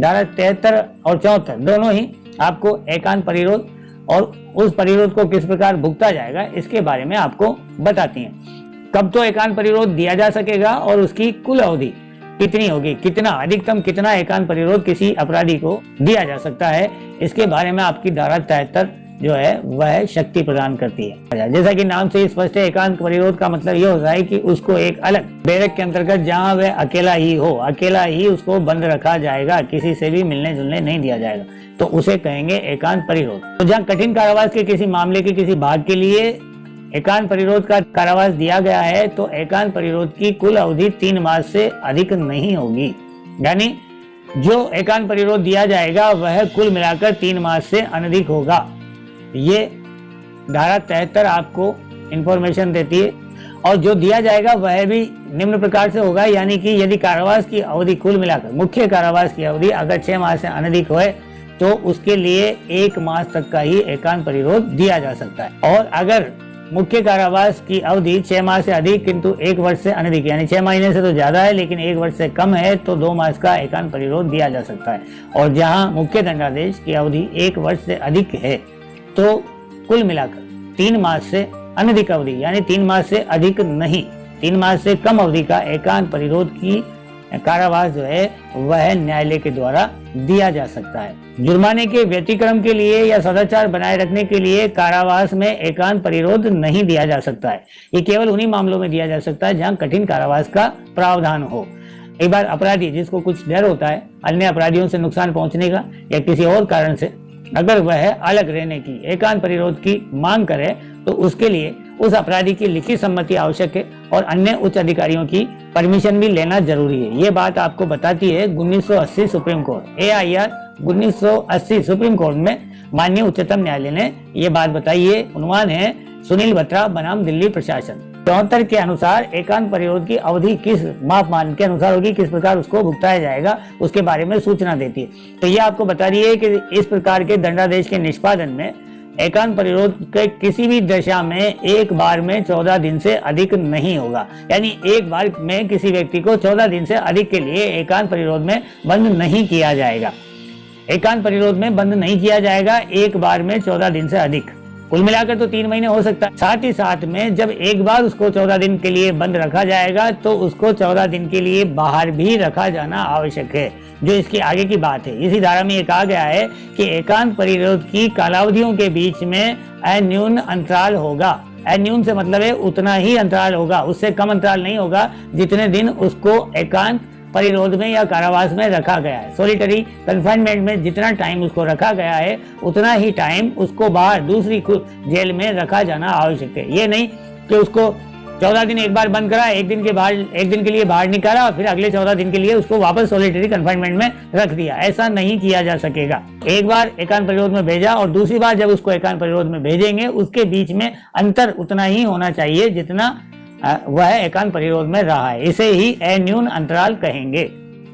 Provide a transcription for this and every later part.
धारा 73 और 74 दोनों ही आपको एकांत परिरोध और उस परिरोध को किस प्रकार भुगता जाएगा इसके बारे में आपको बताती हैं। कब तो एकांत परिरोध दिया जा सकेगा और उसकी कुल अवधि कितनी होगी, कितना अधिकतम कितना एकांत परिरोध किसी अपराधी को दिया जा सकता है, इसके बारे में आपकी धारा 73 जो है वह शक्ति प्रदान करती है। जैसा कि नाम से स्पष्ट है, एकांत परिरोध का मतलब ये होता है कि उसको एक अलग बैरक के अंतर्गत जहां वह अकेला ही हो, अकेला ही उसको बंद रखा जाएगा, किसी से भी मिलने जुलने नहीं दिया जाएगा, तो उसे कहेंगे एकांत परिरोध। तो जहाँ कठिन कारावास के किसी मामले के किसी भाग के लिए एकांत परिरोध का कारावास दिया गया है तो एकांत परिरोध की कुल अवधि 3 मास से अधिक नहीं होगी। यानी जो एकांत परिरोध दिया जाएगा वह कुल मिलाकर 3 मास से अनधिक होगा। ये धारा 73 आपको इंफॉर्मेशन देती है। और जो दिया जाएगा वह भी निम्न प्रकार से होगा, यानी कि यदि कारावास की अवधि कुल मिलाकर मुख्य कारावास की अवधि अगर 6 मास से अनधिक हो तो उसके लिए 1 मास तक का ही एकांत परिरोध दिया जा सकता है। और अगर मुख्य कारावास की अवधि 6 मास से अधिक किंतु 1 वर्ष से अनधिक, यानी 6 महीने से तो ज्यादा है लेकिन 1 वर्ष से कम है, तो 2 मास का एकांत परिरोध दिया जा सकता है। और जहां मुख्य दंडादेश की अवधि 1 वर्ष से अधिक है तो कुल मिलाकर 3 मास से अनधिक अवधि, यानी 3 मास से अधिक नहीं, 3 मास से कम अवधि का एकांत परिरोध की कारावास जो है वह न्यायालय के द्वारा दिया जा सकता है। जुर्माने के व्यतिक्रम के लिए या सदाचार बनाए रखने के लिए कारावास में एकांत परिरोध नहीं दिया जा सकता है। ये केवल उन्हीं मामलों में दिया जा सकता है जहां कठिन कारावास का प्रावधान हो। एक बार अपराधी जिसको कुछ डर होता है अन्य अपराधियों से नुकसान पहुंचने का या किसी और कारण से, अगर वह अलग रहने की एकांत परिरोध की मांग करे तो उसके लिए उस अपराधी की लिखित सम्मति आवश्यक है और अन्य उच्च अधिकारियों की परमिशन भी लेना जरूरी है। ये बात आपको बताती है 1980 supreme court AIR 1980 supreme court में माननीय उच्चतम न्यायालय ने ये बात बताई है। उन्वान है सुनील बत्रा बनाम दिल्ली प्रशासन। 74 के अनुसार एकांत परिरोध की अवधि किस मापमान के अनुसार होगी, किस प्रकार उसको भुगताया जाएगा, उसके बारे में सूचना देती है। तो ये आपको बता रही है कि इस प्रकार के दंडादेश के निष्पादन में एकांत परिरोध के किसी भी दशा में एक बार में 14 दिन से अधिक नहीं होगा। यानी एक बार में किसी व्यक्ति को 14 दिन से अधिक के लिए एकांत परिरोध में बंद नहीं किया जाएगा। एकांत परिरोध में बंद नहीं किया जाएगा एक बार में 14 दिन से अधिक। कुल मिलाकर तो 3 महीने हो सकता है। साथ ही साथ में जब एक बार उसको 14 दिन के लिए बंद रखा जाएगा तो उसको 14 दिन के लिए बाहर भी रखा जाना आवश्यक है, जो इसकी आगे की बात है। इसी धारा में ये कहा गया है कि एकांत परिरोध की कालावधियों के बीच में अन्यून अंतराल होगा। अन्यून से मतलब है उतना ही अंतराल होगा, उससे कम अंतराल नहीं होगा जितने दिन उसको एकांत परिरोध में या कारावास में रखा गया है। सॉलिटरी कन्फाइनमेंट में जितना टाइम उसको रखा गया है उतना ही टाइम उसको बाहर दूसरी जेल में रखा जाना आवश्यक है। ये नहीं कि उसको 14 दिन एक बार बंद करा, एक दिन के लिए बाहर निकाला और फिर अगले 14 दिन के लिए उसको वापस सॉलिटरी कन्फाइनमेंट में रख दिया। ऐसा नहीं किया जा सकेगा। एक बार एकांत परिरोध में भेजा और दूसरी बार जब उसको एकांत परिरोध में भेजेंगे उसके बीच में अंतर उतना ही होना चाहिए जितना वह एकांत परिरोध में रहा है। इसे ही अन्यून अंतराल कहेंगे।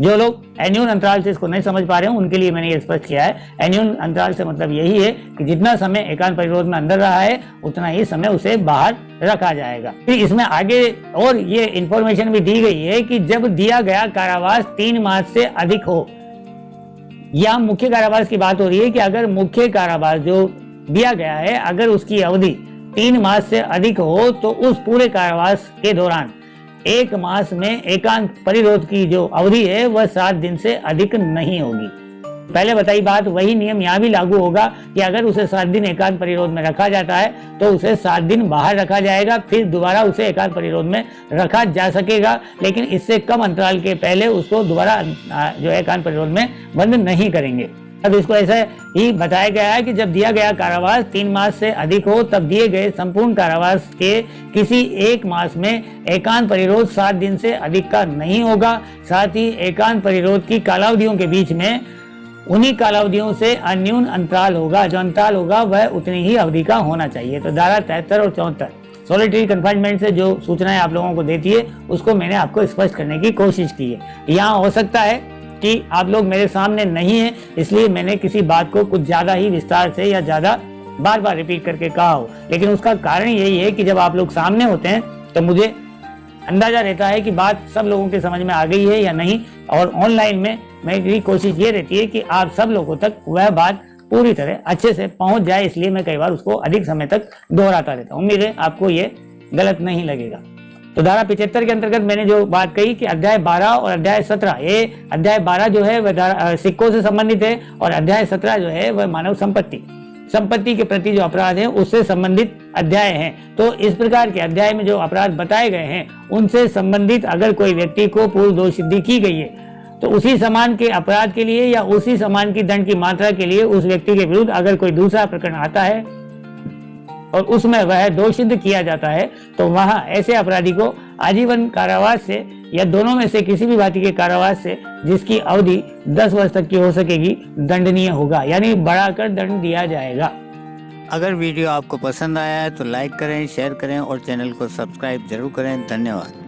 जो लोग अन्यून अंतराल से इसको नहीं समझ पा रहे हैं उनके लिए मैंने ये स्पष्ट किया है। अन्यून अंतराल से मतलब यही है कि जितना समय एकांत परिरोध में अंदर रहा है उतना ही समय उसे बाहर रखा जाएगा। फिर इसमें आगे और ये इंफॉर्मेशन भी दी गई है कि जब दिया गया कारावास 3 मास से अधिक हो, या मुख्य कारावास की बात हो रही है कि अगर मुख्य कारावास जो दिया गया है अगर उसकी अवधि 3 मास से अधिक हो तो उस पूरे कारावास के दौरान 1 मास में एकांत परिरोध की जो अवधि है वह 7 दिन से अधिक नहीं होगी। पहले बताई बात वही नियम यहाँ भी लागू होगा कि अगर उसे 7 दिन एकांत परिरोध में रखा जाता है तो उसे 7 दिन बाहर रखा जाएगा, फिर दोबारा उसे एकांत परिरोध में रखा जा सकेगा, लेकिन इससे कम अंतराल के पहले उसको दोबारा जो एकांत परिरोध में बंद नहीं करेंगे। अब इसको ऐसा ही बताया गया है कि जब दिया गया कारावास 3 मास से अधिक हो तब दिए गए संपूर्ण कारावास के किसी 1 मास में एकांत परिरोध 7 दिन से अधिक का नहीं होगा। साथ ही एकांत परिरोध की कालावधियों के बीच में उन्हीं कालावधियों से अन्यून अंतराल होगा। जो अंतराल होगा वह उतनी ही अवधि का होना चाहिए। तो धारा 73 और 74 सॉलिटरी कन्फाइनमेंट से जो सूचनाएं आप लोगों को देती है उसको मैंने आपको स्पष्ट करने की कोशिश की है। यहाँ हो सकता है कि आप लोग मेरे सामने नहीं हैं, इसलिए मैंने किसी बात को कुछ ज्यादा ही विस्तार से या ज्यादा बार बार रिपीट करके कहा हो, लेकिन उसका कारण यही है कि जब आप लोग सामने होते हैं तो मुझे अंदाजा रहता है कि बात सब लोगों के समझ में आ गई है या नहीं। और ऑनलाइन में मेरी कोशिश ये रहती है कि आप सब लोगों तक वह बात पूरी तरह अच्छे से पहुंच जाए, इसलिए मैं कई बार उसको अधिक समय तक दोहराता रहता हूँ। उम्मीद है आपको ये गलत नहीं लगेगा। तो धारा 75 के अंतर्गत मैंने जो बात कही कि अध्याय 12 और अध्याय 17, ये अध्याय 12 जो है वह सिक्कों से संबंधित है और अध्याय 17 जो है वह मानव संपत्ति के प्रति जो अपराध है उससे संबंधित अध्याय हैं। तो इस प्रकार के अध्याय में जो अपराध बताए गए हैं उनसे संबंधित अगर कोई व्यक्ति को पूर्व दोष सिद्धि की गई है तो उसी समान के अपराध के लिए या उसी समान की दंड की मात्रा के लिए उस व्यक्ति के विरुद्ध अगर कोई दूसरा प्रकरण आता है और उसमें वह दोष सिद्ध किया जाता है तो वहां ऐसे अपराधी को आजीवन कारावास से या दोनों में से किसी भी भांति के कारावास से, जिसकी अवधि 10 वर्ष तक की हो सकेगी, दंडनीय होगा, यानी बढ़ाकर दंड दिया जाएगा। अगर वीडियो आपको पसंद आया है तो लाइक करें, शेयर करें और चैनल को सब्सक्राइब जरूर करें। धन्यवाद।